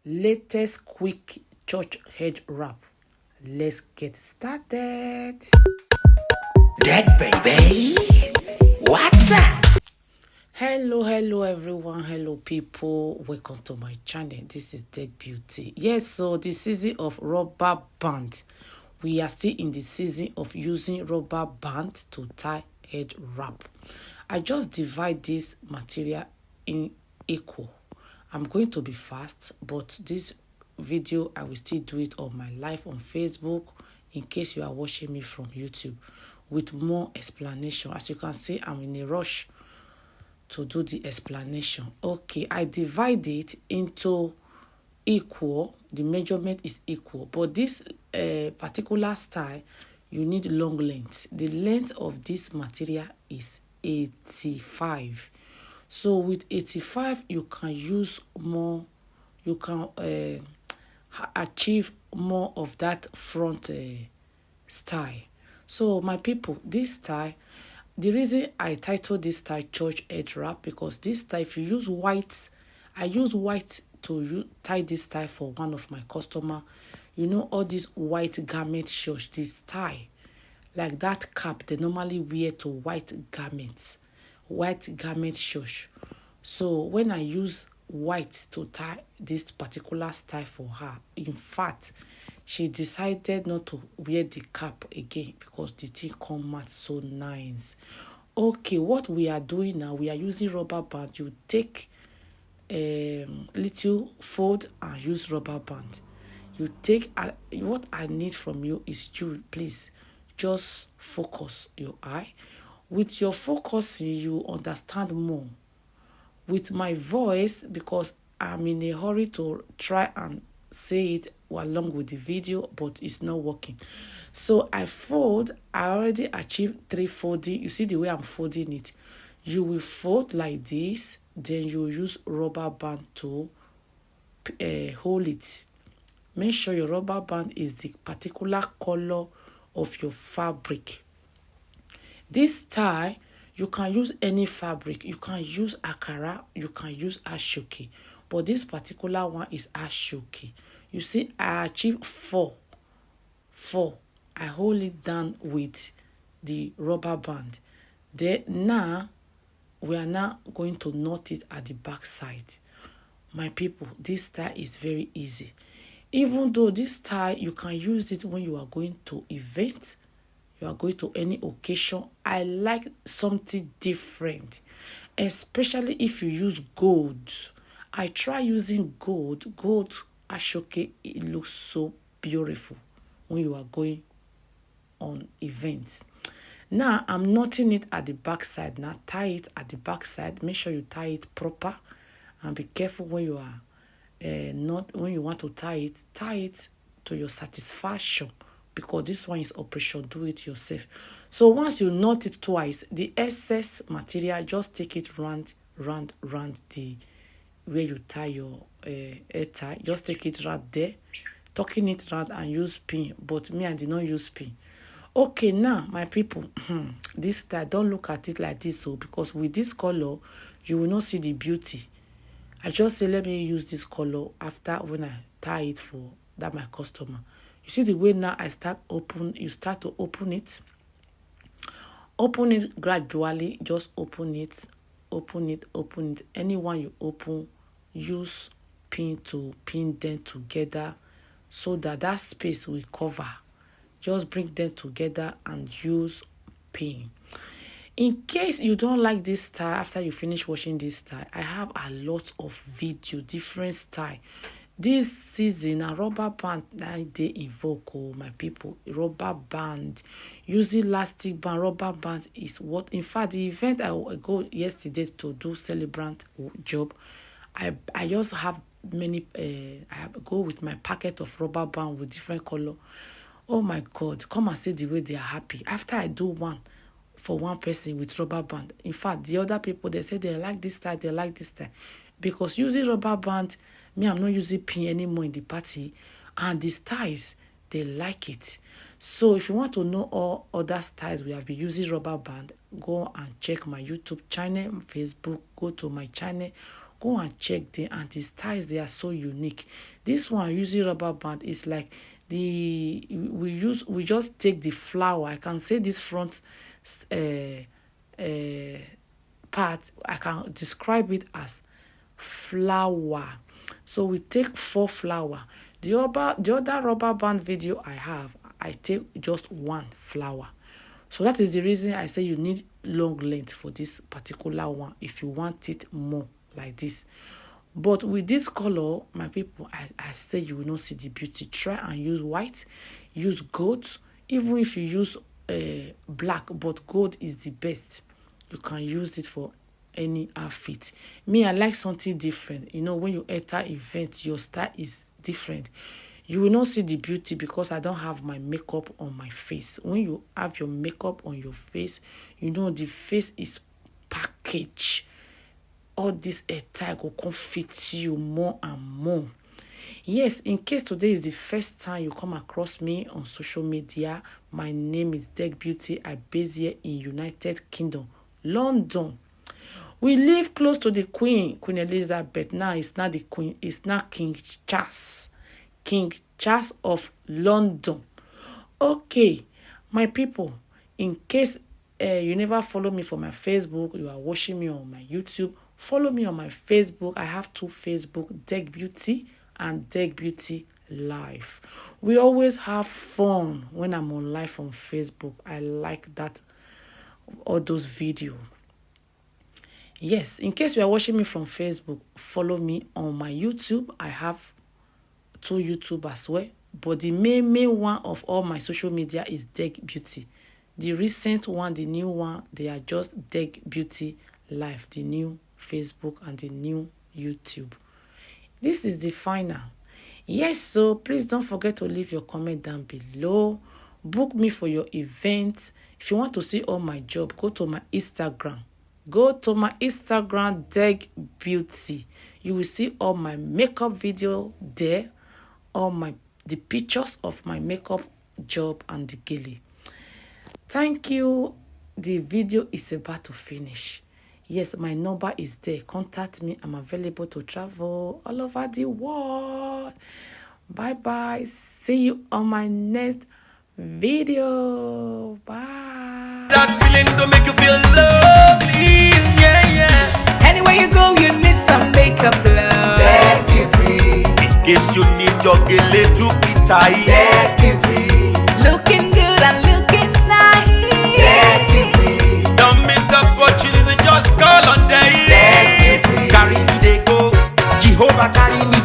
latest quick church head wrap. Let's get started. Dead baby, what's up? Hello everyone. Hello people. Welcome to my channel. This is Dead Beauty. Yes, so the season of rubber band. We are still in the season of using rubber band to tie head wrap. I just divide this material in equal. I'm going to be fast, but this video I will still do it on my live on Facebook in case you are watching me from YouTube with more explanation. As you can see, I'm in a rush to do the explanation. Okay, I divide it into equal. The measurement is equal, but this particular style, you need long length. The length of this material is 85. So with 85, you can use more. You can achieve more of that front style. So my people, this style, the reason I titled this style church head wrap, because this style, if you use white, I use white to tie this style for one of my customer. You know, all these white garment shirts, this tie, like that cap they normally wear to white garment shirts. So when I use white to tie this particular style for her, in fact, she decided not to wear the cap again because the thing come out so nice. Okay, what we are doing now, we are using rubber band. You take little fold and use rubber band. You take what I need from you is you please just focus your eye. With your focusing, you understand more. With my voice, because I'm in a hurry to try and say it along with the video, but it's not working. So I already achieved 3 folding. You see the way I'm folding it. You will fold like this, then you use rubber band to hold it. Make sure your rubber band is the particular color of your fabric. This tie, you can use any fabric. You can use akara, you can use ashoke, but this particular one is ashoke. You see, I achieved four. I hold it down with the rubber band. Then now we are now going to knot it at the back side. My people, this tie is very easy. Even though this tie, you can use it when you are going to event, you are going to any occasion. I like something different, especially if you use gold. I try using gold ashoke. It looks so beautiful when you are going on events. Now I'm knotting it at the back side. Now tie it at the back side. Make sure you tie it proper and be careful when you are not when you want to tie it to your satisfaction, because this one is operation do it yourself. So once you knot it twice, the excess material, just take it round the where you tie your hair tie. Just take it right there, tucking it round and use pin. But me, I did not use pin. Okay, now my people, this style, don't look at it like this, so because with this color you will not see the beauty. I just say let me use this color after when I tie it for that my customer. You see the way now you start to open it. Open it gradually, just open it. Anyone you open, use pin to pin them together so that space will cover. Just bring them together and use pin. In case you don't like this style, after you finish watching this style, I have a lot of video, different style. This season, a rubber band that they invoke, oh my people, rubber band. Using elastic band, rubber band is what, in fact, the event I go yesterday to do celebrant job, I just have many, I go with my packet of rubber band with different color. Oh my God, come and see the way they are happy. After I do one for one person with rubber band, in fact, the other people, they say they like this style, they like this style. Because using rubber band, me, I'm not using pin anymore in the party. And the styles, they like it. So if you want to know all other styles we have been using rubber band, go and check my YouTube channel, Facebook, go to my channel, Go and check them, and the styles, they are so unique. This one using rubber band is like we just take the flower. I can say this front part, I can describe it as flower. So we take 4 flower. The other rubber band video I take just 1 flower. So that is the reason I say you need long length for this particular one if you want it more like this. But with this color, my people, I say you will not see the beauty. Try and use white, use gold, even if you use black, but gold is the best. You can use it for any outfit. Me, I like something different. You know, when you enter event, your style is different. You will not see the beauty because I don't have my makeup on my face. When you have your makeup on your face, you know the face is packaged. All this attire go come fit you more and more. Yes, in case today is the first time you come across me on social media, my name is Deg Beauty. I base here in United Kingdom, London. We live close to the Queen Elizabeth. Now it's not the Queen, it's not King Charles. King Charles of London. Okay, my people, in case you never follow me for my Facebook, you are watching me on my YouTube, follow me on my Facebook. I have 2 Facebook, Deg Beauty and Deg Beauty Live. We always have fun when I'm on live on Facebook. I like that, all those videos. Yes, in case you are watching me from Facebook, follow me on my YouTube. I have 2 YouTube as well, but the main one of all my social media is Deg Beauty. The recent one, the new one, they are just Deg Beauty Live, the new Facebook and the new YouTube. This is the final. Yes, so please don't forget to leave your comment down below. Book me for your event. If you want to see all my job, go to my Instagram. Go to my Instagram, Deg Beauty. You will see all my makeup video there. All the pictures of my makeup job and the gele. Thank you. The video is about to finish. Yes, my number is there. Contact me. I'm available to travel all over the world. Bye bye. See you on my next video. Bye. That feeling to make you feel lovely, yeah. Anywhere you go, you need some makeup love. Deg Beauty. In case you need your gele to be tight. Deg Beauty. Looking good and looking nice. Deg Beauty. Don't miss the opportunity, just call on day. Deg Beauty. Carry me, they go. Jehovah carry me.